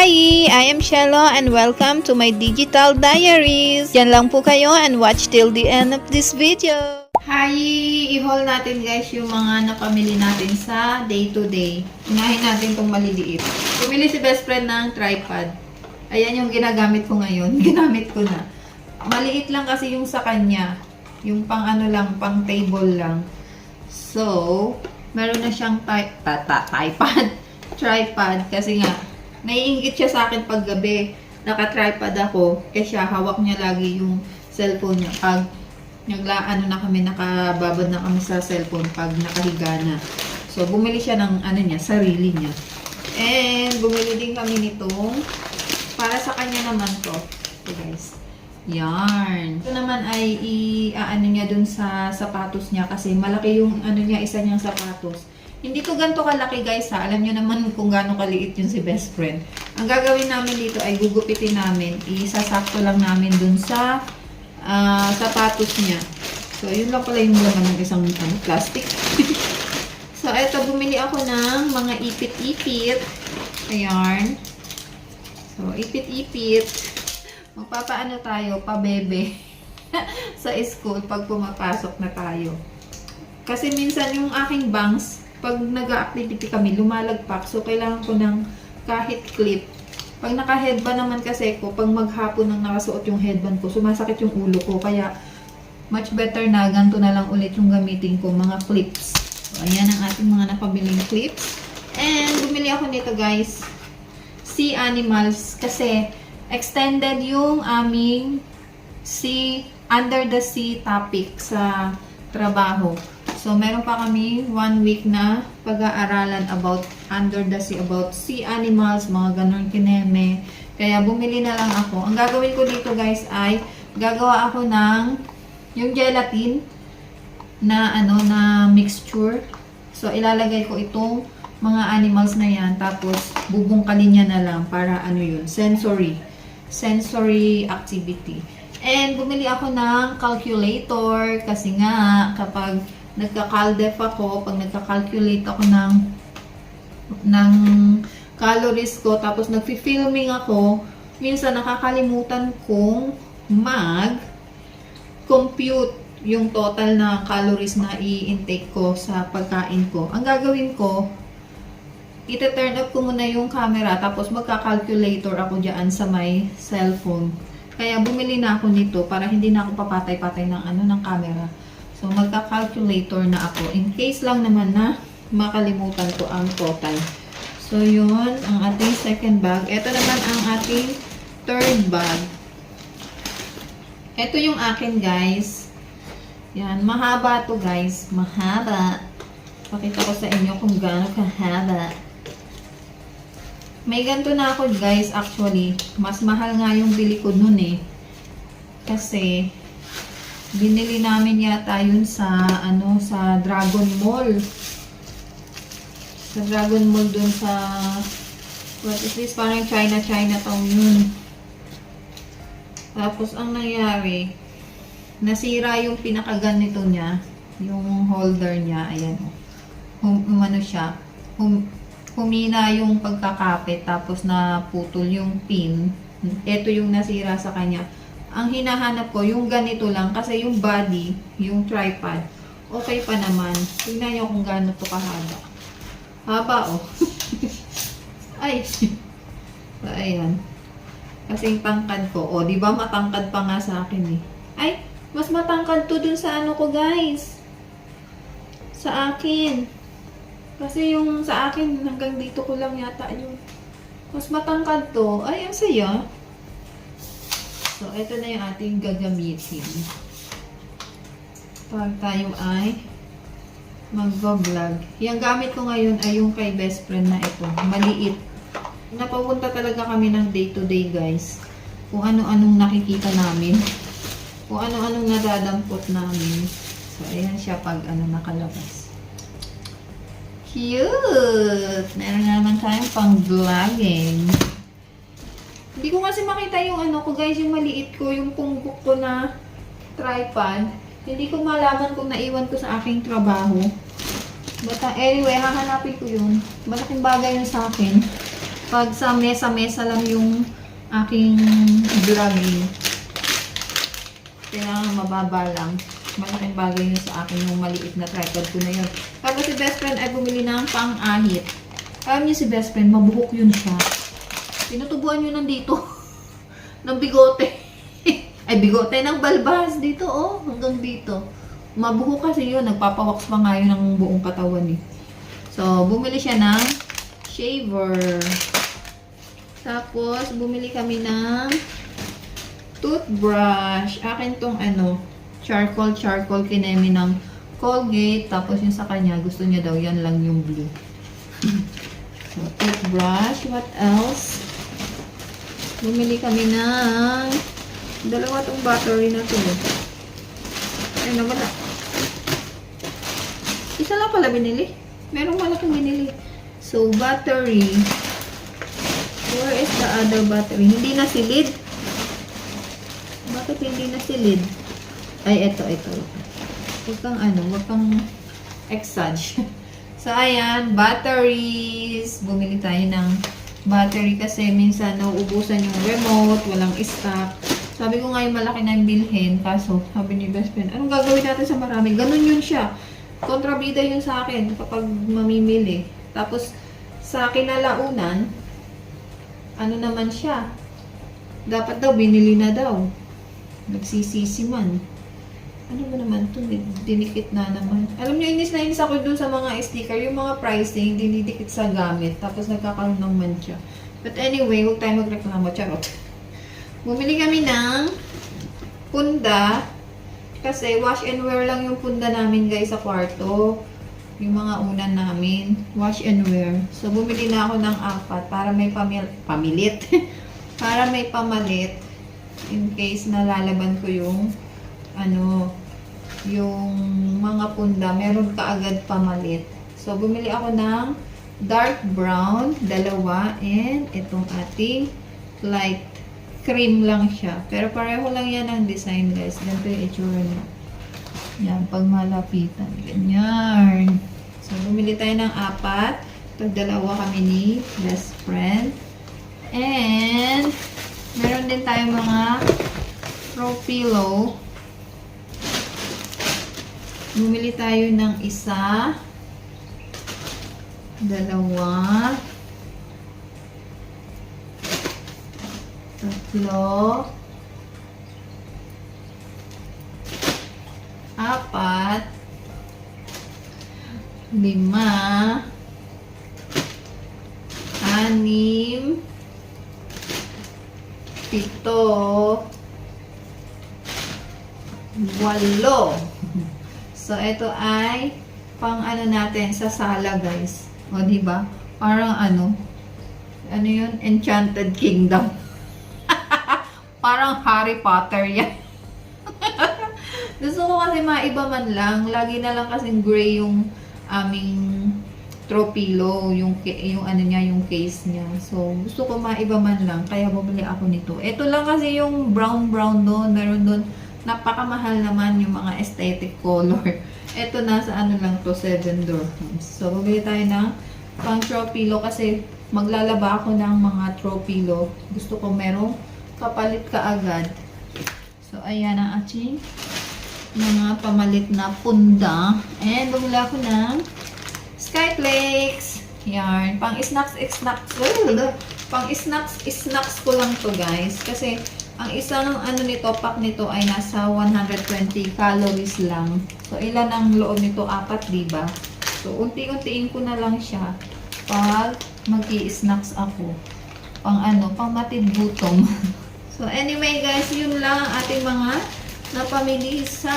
Hi! I am Shello and welcome to my digital diaries. Yan lang po kayo and watch till the end of this video. Hi! I-haul natin guys yung mga napamili natin sa day to day. Unahin natin itong maliliit. Pumili si best friend ng tripod. Ayan yung ginagamit ko ngayon. Ginamit ko na. Maliit lang kasi yung sa kanya. Yung pang ano lang, pang table lang. So, meron na siyang tripod kasi nga naiinggit siya sa akin pag gabi naka-tripod ako kasi hawak niya lagi yung cellphone niya pag nakababad na kami sa cellphone pag nakahiga na. So bumili siya ng ano niya, sarili niya. And bumili din kami nitong para sa kanya naman to. Okay guys. Yarn. Ito naman ay ano niya dun sa sapatos niya kasi malaki yung ano niya, isa niyang sapatos. Hindi to ganito kalaki guys ha. Alam nyo naman kung gaano kaliit yun si best friend. Ang gagawin namin dito ay gugupitin namin. Isasakto lang namin dun sa sapatos niya. So, yun lang pala yung laman ng isang plastic. So, eto bumili ako ng mga ipit-ipit. Ayan. So, ipit-ipit. Magpapaano tayo? Pabebe. Sa school pag pumapasok na tayo. Kasi minsan yung aking bangs pag nag-activity kami, lumalagpak. So, kailangan ko ng kahit clip. Pag naka-headband naman kasi ko, pag maghapon nang nakasuot yung headband ko, sumasakit yung ulo ko. Kaya, much better na ganito na lang ulit yung gamitin ko, mga clips. So, ayan ang ating mga napabiling clips. And, bumili ako nito guys. Sea Animals. Kasi, extended yung aming under the sea topic sa trabaho. So, meron pa kami 1 week na pag-aaralan about under the sea, about sea animals, mga ganun kineme. Kaya, bumili na lang ako. Ang gagawin ko dito guys ay, gagawa ako ng yung gelatin na na mixture. So, ilalagay ko itong mga animals na yan. Tapos, bubungkalin niya na lang para yun, sensory activity. And, bumili ako ng calculator kasi nga, kapag nagka-caldef ako, pag nagka-calculate ako ng calories ko, tapos nagfi-filming ako, minsan nakakalimutan kong mag-compute yung total na calories na i-intake ko sa pagkain ko. Ang gagawin ko, ita-turn up ko muna yung camera, tapos magka-calculator ako dyan sa may cellphone. Kaya bumili na ako nito para hindi na ako papatay-patay ng camera. So, magka-calculator na ako. In case lang naman na makalimutan ko ang total. So, yun ang ating second bag. Ito naman ang ating third bag. Ito yung akin, guys. Yan. Mahaba to guys. Mahaba. Pakita ko sa inyo kung gaano kahaba. May ganito na ako, guys. Actually, mas mahal nga yung bili ko nun eh. Kasi, binili namin yata yun sa sa Dragon Mall. Sa Dragon Mall dun sa what is this? Parang Chinatown yun. Tapos ang nangyari, nasira yung pinakaganito niya, yung holder niya, ayan oh. Humina yung pagkakapit tapos naputol yung pin. Ito yung nasira sa kanya. Ang hinahanap ko, yung ganito lang. Kasi yung body, yung tripod, okay pa naman. Tignan nyo kung gaano to kahaba. Haba, oh. Ay. So, ayan. Kasi yung tangkad ko. O, di ba matangkad pa nga sa akin eh. Ay, mas matangkad to dun sa ko, guys. Sa akin. Kasi yung sa akin, hanggang dito ko lang yata yung mas matangkad to. Ay, ang saya. So, ito na yung ating gagamitin. Pag tayo ay mag-vlog. Yung gamit ko ngayon ay yung kay best friend na ito. Maliit. Napapunta talaga kami ng day to day guys. Kung ano-anong nakikita namin. Kung ano-anong nadadampot namin. So, ayan siya pag nakalabas. Cute! Meron naman tayong pang vlogging. Hindi ko kasi makita yung ko guys, yung maliit ko, yung punggok ko na tripod. Hindi ko malaman kung naiwan ko sa aking trabaho. But anyway, hahanapin ko yun. Malaking bagay yun sa akin. Pag sa mesa-mesa lang yung aking vlogging, kailangan mababa lang. Malaking bagay yun sa akin yung maliit na tripod ko na yun. Tapos si best friend ay bumili ng pang-ahit. Alam niyo si best friend, mabuhok yun siya. Tinutubuan yun nandito. ng bigote. Ay, bigote ng balbas. Dito, oh. Hanggang dito. Mabuhok kasi yun. Nagpapawax pa nga yun ng buong katawan eh. So, bumili siya ng shaver. Tapos, bumili kami ng toothbrush. Akin tong charcoal kinemi ng Colgate. Tapos yung sa kanya, gusto niya daw yan lang yung blue. So, toothbrush. What else? Bumili kami ng dalawa tong battery na to. Ay, nawala. Isa lang pala binili. Merong malaking binili. So, battery. Where is the other battery? Hindi na silid. Bakit hindi na silid? Ay, ito. Huwag kang exage. So, ayan, batteries. Bumili tayo ng battery kasi minsan nauubusan yung remote, walang stock. Sabi ko nga yung malaki na yung bilhin, kaso sabi ni best friend, anong gagawin natin sa marami? Ganun yun siya. Kontrabida yun sa akin kapag mamimili. Tapos, sa kinalaunan, ano naman siya? Dapat daw, binili na daw. Nagsisisi man. Ano ba naman to? Dinikit na naman. Alam nyo, inis na inis ako dun sa mga sticker. Yung mga pricing, dinidikit sa gamit. Tapos nagkakaroon ng mancha. But anyway, huwag tayo magreklamo. Charot. Bumili kami ng punda. Kasi wash and wear lang yung punda namin guys sa kwarto. Yung mga unan namin. Wash and wear. So, bumili na ako ng 4 para may pamilit. Para may pamalit. In case nalalaban ko yung yung mga punda, meron kaagad pamalit. So, bumili ako ng dark brown, 2, and itong ating light cream lang siya. Pero pareho lang yan ang design, guys. Ganito yung itsura niya. Yan, pag malapitan. Ganyan. So, bumili tayo ng 4. Tag-2 kami ni best friend. And, meron din tayo mga throw pillow. Bumili tayo ng 1, 2, 3, 4, 5, 6, 7, 8. So, ito ay pang natin sa sala, guys. O, diba? Parang ano yun? Enchanted Kingdom. Parang Harry Potter yan. Gusto ko kasi maiba man lang. Lagi na lang kasing gray yung aming throw pillow. Yung niya, yung case niya. So, gusto ko maiba man lang. Kaya bumili ako nito. Ito lang kasi yung brown doon. Meron doon. Napakamahal naman yung mga aesthetic color. Ito nasa lang to, 7 dirhams. So, bumili tayo ng pang throw pillow kasi maglalaba ako ng mga throw pillow. Gusto ko merong kapalit kaagad. So, ayan ang ating mga pamalit na punda. And, bumili ako ng Skyflakes. Yan. Pang snacks. Pang snacks ko lang to, guys. Kasi, ang isang pack nito ay nasa 120 calories lang. So, ilan ang loob nito? 4, diba? So, unti-untiin ko na lang siya pag mag-i-snacks ako. Pang matid gutom. So, anyway guys, yun lang ang ating mga napamili sa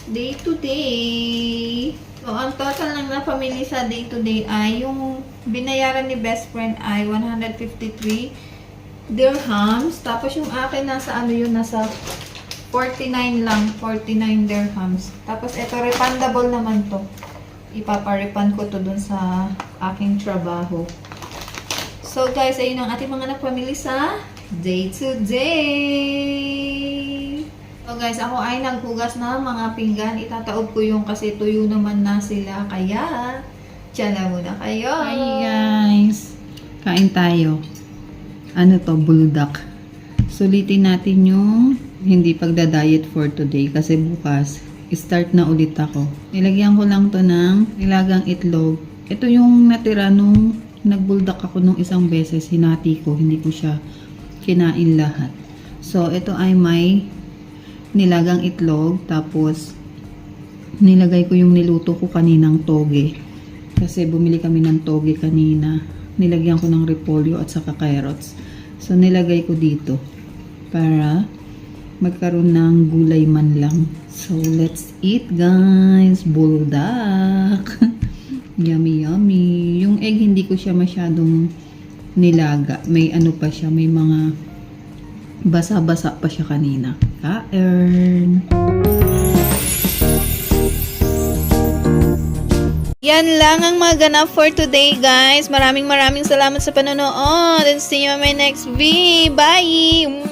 day-to-day. So, ang total ng napamili sa day-to-day ay yung binayaran ni best friend ay 153 dirhams. Tapos yung akin nasa nasa 49 lang, 49 dirhams. Tapos ito refundable naman to. Ipapa-refund ko to dun sa aking trabaho. So guys, ayun ang ating mga napamili sa day to day. So guys, ako ay naghugas na mga pinggan. Itataob ko yung kasi tuyo naman na sila. Kaya, tiyan na muna kayo. Hi guys! Kain tayo. Ano to? Buldak. Sulitin natin yung hindi pagda-diet for today kasi bukas start na ulit ako. Nilagyan ko lang to ng nilagang itlog. Ito yung natira nung nagbuldak ako nung isang beses. Hinati ko. Hindi ko siya kinain lahat. So, ito ay may nilagang itlog. Tapos, nilagay ko yung niluto ko kaninang toge. Kasi bumili kami ng toge kanina. Nilagyan ko ng repolyo at saka carrots. So, nilagay ko dito para magkaroon ng gulay man lang. So, let's eat guys. Buldak. Yummy, yummy. Yung egg, hindi ko siya masyadong nilaga. May ano pa siya. May mga basa-basa pa siya kanina. Kain. Yan lang ang mga ganap for today, guys. Maraming salamat sa panonood. And see you on my next video. Bye!